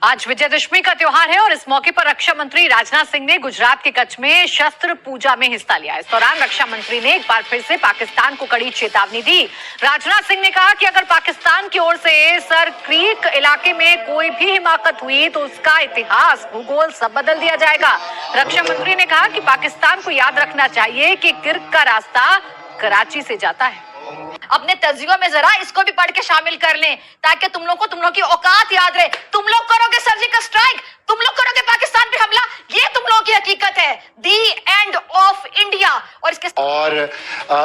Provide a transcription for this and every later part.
आज विजयदशमी का त्योहार है और इस मौके पर रक्षा मंत्री राजनाथ सिंह ने गुजरात के कच्छ में शस्त्र पूजा में हिस्सा लिया। इस दौरान रक्षा मंत्री ने एक बार फिर से पाकिस्तान को कड़ी चेतावनी दी। राजनाथ सिंह ने कहा कि अगर पाकिस्तान की ओर से सर क्रीक इलाके में कोई भी हिमाकत हुई तो उसका इतिहास भूगोल सब बदल दिया जाएगा। रक्षा मंत्री ने कहा कि पाकिस्तान को याद रखना चाहिए कि किर्क का रास्ता कराची से जाता है। अपने तर्जुमे में जरा इसको भी पढ़ के शामिल कर लें ताकि तुम लोगों की औकात याद रहे। तुम लोग करोगे सर्जिकल स्ट्राइक, तुम लोग करोगे पाकिस्तान पे हमला, ये तुम लोगों की हकीकत है। दी एंड ऑफ इंडिया। और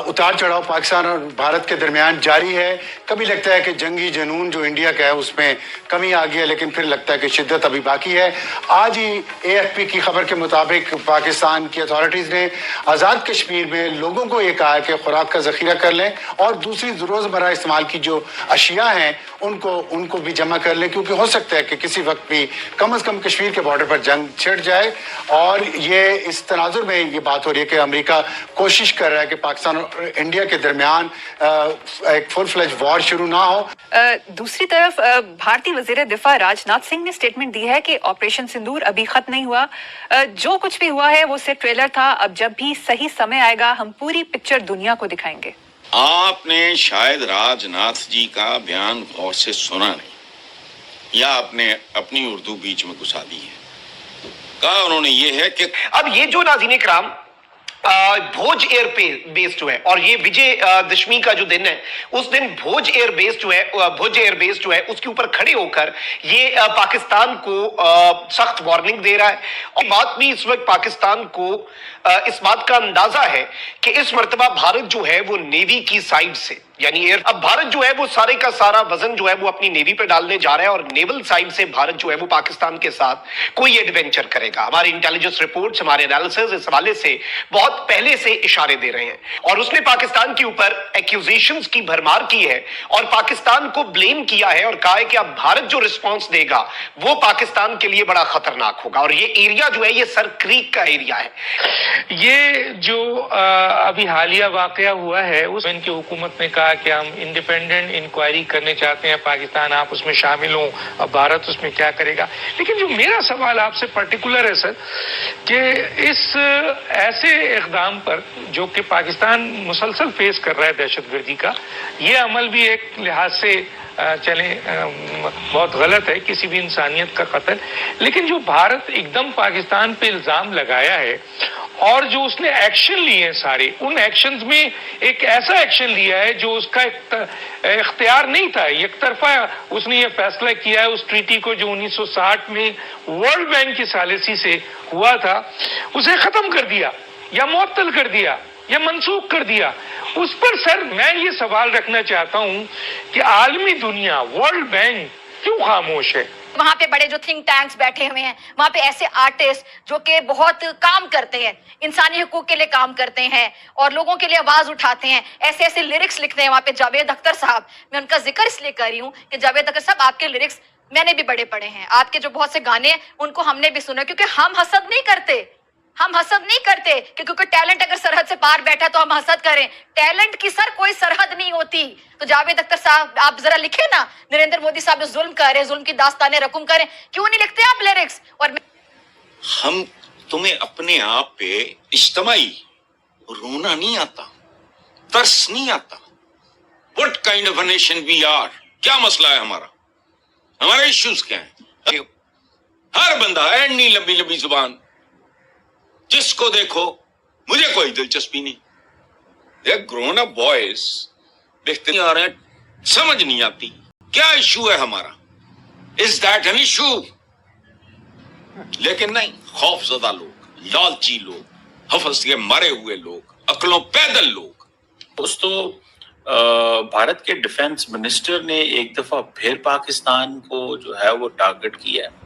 उतार चढ़ाव पाकिस्तान और भारत के दरमियान जारी है। कभी लगता है कि जंगी जनून जो इंडिया का है उसमें कमी आ गई है, लेकिन फिर लगता है कि शिद्दत अभी बाकी है। आज ही AFP की खबर के मुताबिक पाकिस्तान की अथॉरिटीज ने आज़ाद कश्मीर में लोगों को ये कहा है कि खुराक का जखीरा कर लें और दूसरी रोजमर्रा इस्तेमाल की जो अशिया हैं उनको भी जमा कर लें, क्योंकि हो सकता है कि किसी वक्त भी कम से कम कश्मीर के बॉर्डर पर जंग छिड़ जाए। और ये इस तनाजुर में ये बात हो रही है कि अमेरिका कोशिश कर रहा है कि पाकिस्तान और इंडिया के दरमियान एक फुल फ्लेज वॉर शुरू ना हो। दूसरी तरफ भारतीय वजीर दिफा राजनाथ सिंह ने स्टेटमेंट दी है कि ऑपरेशन सिंदूर अभी खत्म नहीं हुआ। जो कुछ भी हुआ है वो सिर्फ ट्रेलर था। अब जब भी सही समय आएगा हम पूरी पिक्चर दुनिया को दिखाएंगे। आपने शायद राजनाथ जी का बयान गौर से सुना नहीं या आपने अपनी उर्दू बीच में घुसा दी है। कहा उन्होंने ये है कि अब ये जो नाज़रीन इकराम भोज एयर बेस जो है और ये विजय दशमी का जो दिन है उस दिन भोज एयर बेस जो है उसके ऊपर खड़े होकर ये पाकिस्तान को सख्त वार्निंग दे रहा है। और बात भी इस वक्त पाकिस्तान को इस बात का अंदाजा है कि इस मर्तबा भारत जो है वो नेवी की साइड से यानी एयर, अब भारत जो है वो सारे का सारा वजन जो है वो अपनी नेवी पे डालने जा रहा है और नेवल साइड से भारत जो है वो पाकिस्तान के साथ कोई एडवेंचर करेगा। हमारे इंटेलिजेंस रिपोर्ट्स, हमारे एनालिसिस इस हवाले से बहुत पहले से इशारे दे रहे हैं और उसने पाकिस्तान के ऊपर एक्यूजेशंस की भरमार की है और पाकिस्तान को ब्लेम किया है और कहा है कि अब भारत जो रिस्पॉन्स देगा वो पाकिस्तान के लिए बड़ा खतरनाक होगा। और ये एरिया जो है ये सर क्रीक का एरिया है। ये जो अभी हालिया वाकया हुआ है उस इनकी हुकूमत ने कहा कि हम इंडिपेंडेंट इंक्वायरी करने चाहते हैं, पाकिस्तान आप उसमें शामिल हो, अब भारत उसमें क्या करेगा। लेकिन जो मेरा सवाल आपसे पर्टिकुलर है सर कि इस ऐसे इक़दाम पर जो कि पाकिस्तान मुसलसल फेस कर रहा है दहशतगर्दी का, ये अमल भी एक लिहाज से चले बहुत गलत है, किसी भी इंसानियत का कत्ल। लेकिन जो भारत एकदम पाकिस्तान पे इल्जाम लगाया है और जो उसने एक्शन लिए हैं सारे, उन एक्शंस में एक ऐसा एक्शन लिया है जो उसका इख्तियार नहीं था, एक तरफा उसने ये फैसला किया है उस ट्रीटी को जो 1960 में वर्ल्ड बैंक की सालिसी से हुआ था उसे खत्म कर दिया या मुअत्तल कर दिया या मनसूख कर दिया। उस पर सर मैं ये सवाल रखना चाहता हूं कि आलमी दुनिया, वर्ल्ड बैंक क्यों खामोश है? वहां पे बड़े जो थिंक टैंक्स बैठे हुए हैं, वहां पे ऐसे आर्टिस्ट जो कि बहुत काम करते हैं, इंसानी हुकूक के लिए काम करते हैं और लोगों के लिए आवाज उठाते हैं, ऐसे ऐसे लिरिक्स लिखते हैं। वहां पे जावेद अख्तर साहब, मैं उनका जिक्र इसलिए कर रही हूँ कि जावेद अख्तर साहब आपके लिरिक्स मैंने भी बड़े पढ़े हैं, आपके जो बहुत से गाने हैं उनको हमने भी सुना, क्योंकि हम हसद नहीं करते, हम हसद नहीं करते कि क्योंकि टैलेंट अगर सरहद से पार बैठा तो हम हसद करें। टैलेंट की सर कोई सरहद नहीं होती। तो जावेद अख्तर साहब आप जरा लिखे ना, नरेंद्र मोदी साहब जो जुल्म कर रहे हैं, जुल्म की दास्तानें रकूम करें, क्यों नहीं लिखते आप लिरिक्स? और हम तुम्हें अपने आप पे इज्तिमाई रोना नहीं आता, तरस नहीं आता। What kind of a nation we are? क्या मसला है हमारा? हमारे इश्यूज क्या है? हर बंदा है इतनी लंबी लंबी जुबान, जिसको देखो मुझे कोई दिलचस्पी नहीं। ये ग्रोन अप बॉयज देखते नहीं आ रहे हैं, समझ नहीं आती क्या इशू है हमारा। Is that an issue? लेकिन नहीं, खौफजदा लोग, लालची लोग, हफस के मरे हुए लोग, अकलों पैदल लोग। दोस्तों, भारत के डिफेंस मिनिस्टर ने एक दफा फिर पाकिस्तान को जो है वो टारगेट किया है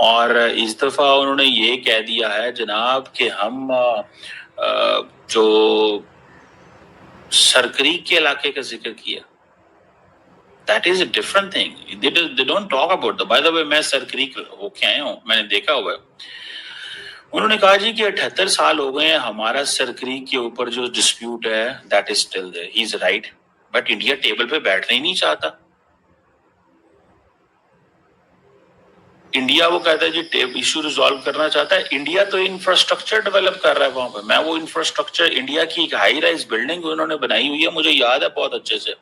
और इस दफा उन्होंने ये कह दिया है जनाब कि हम जो सरक्रीक के इलाके का जिक्र किया, that is a different thing. They don't talk about the, by the way मैं सरक्रीक होके आया हूँ, मैंने देखा हुआ है। उन्होंने कहा जी कि 78 साल हो गए हैं, हमारा सरक्रीक के ऊपर जो डिस्प्यूट है that is still there. He is right, but India table पे बैठना ही नहीं चाहता। इंडिया वो कहता है जी टेप इशू रिजॉल्व करना चाहता है। इंडिया तो इंफ्रास्ट्रक्चर डेवलप कर रहा है वहां पर। मैं वो इंफ्रास्ट्रक्चर, इंडिया की एक हाई राइज बिल्डिंग उन्होंने बनाई हुई है, मुझे याद है बहुत अच्छे से,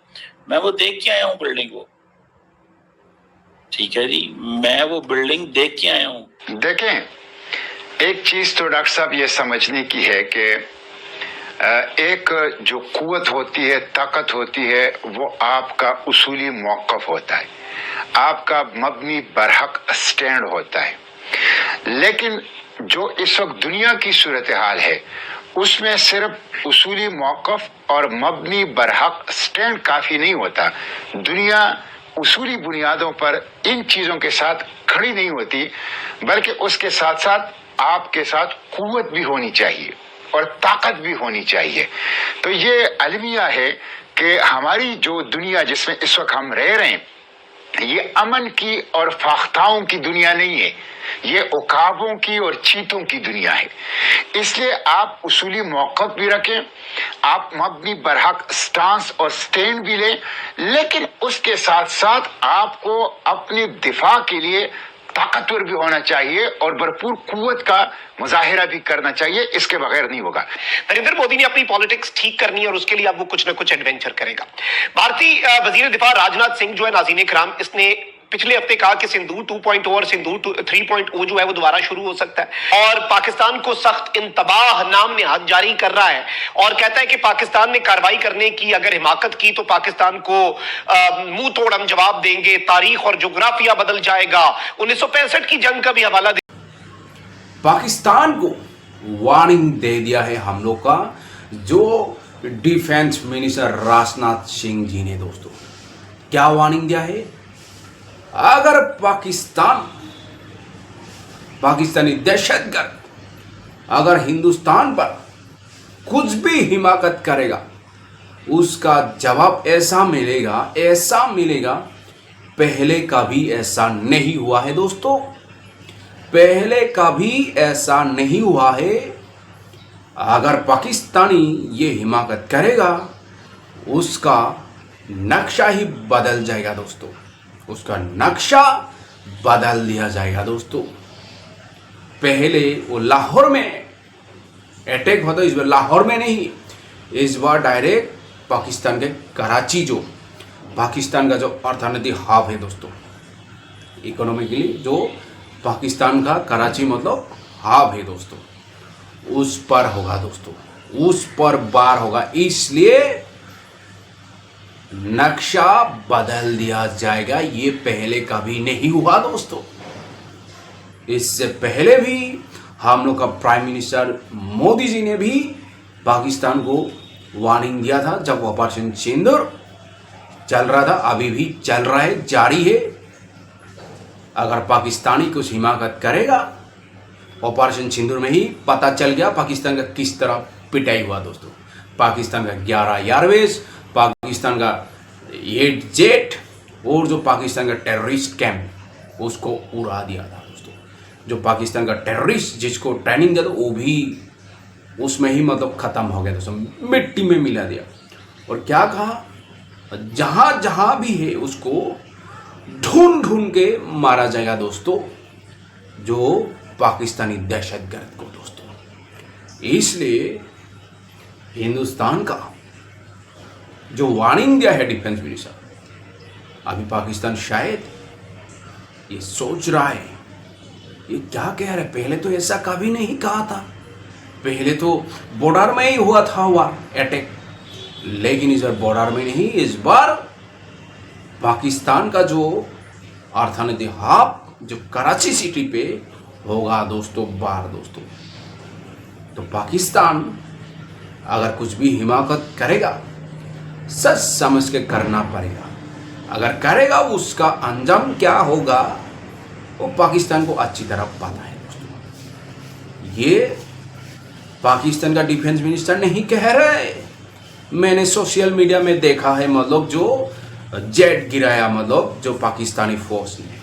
मैं वो देख के आया हूँ बिल्डिंग वो। ठीक है जी, मैं वो बिल्डिंग देख के आया हूँ। देखें, एक चीज तो डॉक्टर साहब ये समझने की है कि एक जो कुव्वत होती है, ताकत होती है, वो आपका उसूली मौक़िफ़ होता है, आपका मबनी बरहक स्टैंड होता है। लेकिन जो इस वक्त दुनिया की सूरत हाल है उसमें सिर्फ उसूली मौक़िफ़ और मबनी बरहक स्टैंड काफ़ी नहीं होता। दुनिया उसूली बुनियादों पर इन चीज़ों के साथ खड़ी नहीं होती, बल्कि उसके साथ साथ आपके साथ कुव्वत भी होनी चाहिए और ताकत भी होनी चाहिए। तो ये अलमिया है कि हमारी जो दुनिया जिसमें इस वक्त हम रह रहे हैं, ये अमन की और फाख्ताओं की दुनिया नहीं है, ये उकाबों की और चीतों की दुनिया है। इसलिए आप उसूली मौक़िफ़ भी रखें, आप मबनी बरहक स्टांस और स्टैंड भी लें, लेकिन उसके साथ साथ आपको अपने दिफा के लिए ताकतवर भी होना चाहिए और भरपूर कुव्वत का मुजाहिरा भी करना चाहिए। इसके बगैर नहीं होगा। नरेंद्र मोदी ने अपनी पॉलिटिक्स ठीक करनी है और उसके लिए अब वो कुछ ना कुछ एडवेंचर करेगा। भारतीय वजीर दिफा राजनाथ सिंह जो है, नाज़रीन कराम, इसने पिछले हफ्ते कहा कि सिंदूर 2.0 और सिंदूर 3.0 जो है वो दोबारा शुरू हो सकता है और पाकिस्तान को सख्त इंतबाह नाम नेहाद जारी कर रहा है और कहता है कि पाकिस्तान ने कार्रवाई करने की अगर हिमाकत की तो पाकिस्तान को मुंह तोड़ हम जवाब देंगे, तारीख और जोग्राफिया बदल जाएगा। 1965 की जंग का भी हवाला पाकिस्तान को वार्निंग दे दिया है हम लोग का जो डिफेंस मिनिस्टर राजनाथ सिंह जी ने। दोस्तों, क्या वार्निंग दिया है? अगर पाकिस्तानी दहशतगर्द अगर हिंदुस्तान पर कुछ भी हिमाकत करेगा, उसका जवाब ऐसा मिलेगा पहले कभी ऐसा नहीं हुआ है। दोस्तों, पहले कभी ऐसा नहीं हुआ है। अगर पाकिस्तानी ये हिमाकत करेगा, उसका नक्शा ही बदल जाएगा। दोस्तों, उसका नक्शा बदल दिया जाएगा। दोस्तों, पहले वो लाहौर में अटैक होता, इस बार लाहौर में नहीं, इस बार डायरेक्ट पाकिस्तान के कराची, जो पाकिस्तान का जो अर्थनीतिक हब है दोस्तों, इकोनॉमिकली जो पाकिस्तान का कराची मतलब हब है दोस्तों, उस पर होगा। दोस्तों, उस पर वार होगा, इसलिए नक्शा बदल दिया जाएगा। ये पहले कभी नहीं हुआ दोस्तों। इससे पहले भी हम लोग का प्राइम मिनिस्टर मोदी जी ने भी पाकिस्तान को वार्निंग दिया था जब ऑपरेशन सिंदूर चल रहा था, अभी भी चल रहा है, जारी है। अगर पाकिस्तानी कुछ हिमाकत करेगा, ऑपरेशन सिंदूर में ही पता चल गया पाकिस्तान का किस तरह पिटाई हुआ। दोस्तों, पाकिस्तान का 11 एयरवेज, पाकिस्तान का 8 जेट और जो पाकिस्तान का टेररिस्ट कैंप उसको उड़ा दिया था। दोस्तों, जो पाकिस्तान का टेररिस्ट जिसको ट्रेनिंग दिया था वो भी उसमें ही मतलब ख़त्म हो गया। दोस्तों, मिट्टी में मिला दिया। और क्या कहा, जहाँ जहाँ भी है उसको ढूंढ ढूंढ के मारा जाएगा। दोस्तों, जो पाकिस्तानी दहशतगर्द को। दोस्तों, इसलिए हिंदुस्तान का जो वार्निंग दिया है डिफेंस मिनिस्टर, अभी पाकिस्तान शायद ये सोच रहा है ये क्या कह रहा है। पहले तो ऐसा कभी नहीं कहा था, पहले तो बॉर्डर में ही हुआ था वार अटैक, लेकिन इस बार बॉर्डर में नहीं, इस बार पाकिस्तान का जो अर्थनीतिक हब जो कराची सिटी पे होगा दोस्तों वार। दोस्तों, तो पाकिस्तान अगर कुछ भी हिमाकत करेगा, सच समझ के करना पड़ेगा। अगर करेगा, उसका अंजाम क्या होगा वो पाकिस्तान को अच्छी तरह पता है। दोस्तों, ये पाकिस्तान का डिफेंस मिनिस्टर नहीं कह रहे, मैंने सोशल मीडिया में देखा है। मतलब जो जेट गिराया, मतलब जो पाकिस्तानी फोर्स ने,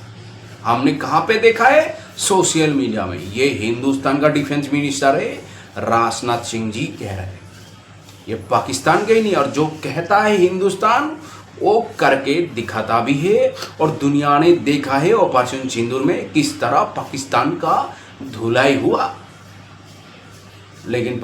हमने कहाँ पे देखा है? सोशल मीडिया में। ये हिंदुस्तान का डिफेंस मिनिस्टर है, राजनाथ सिंह जी कह रहे हैं, ये पाकिस्तान के ही नहीं। और जो कहता है हिंदुस्तान, वो करके दिखाता भी है और दुनिया ने देखा है ऑपरेशन सिंदूर में किस तरह पाकिस्तान का धुलाई हुआ। लेकिन